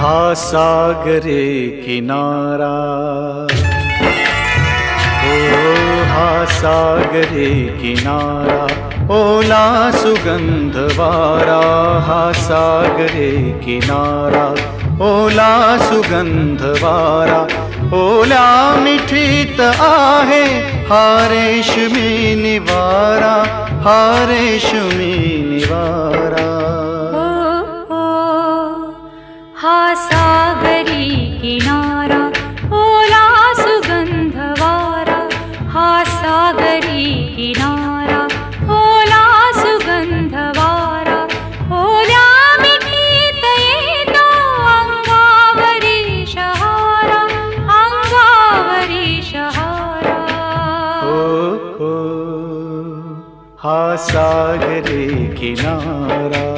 हा सागरे किनारा, ओ हा सागरे किनारा, ओला सुगंध वारा. हा सागरे किनारा, ओला सुगंध वारा. ओल्या मिठीत आहे हा रेशमी निवारा, हा रेशमी निवारा. हा सागरी किनारा, ओला सुगंध वारा. हा सागरी किनारा, ओला सुगंध वारा. ओल्या मिठीत येतो अंगावरी शहारा, अंगावरी शहारा. हा सागरी किनारा.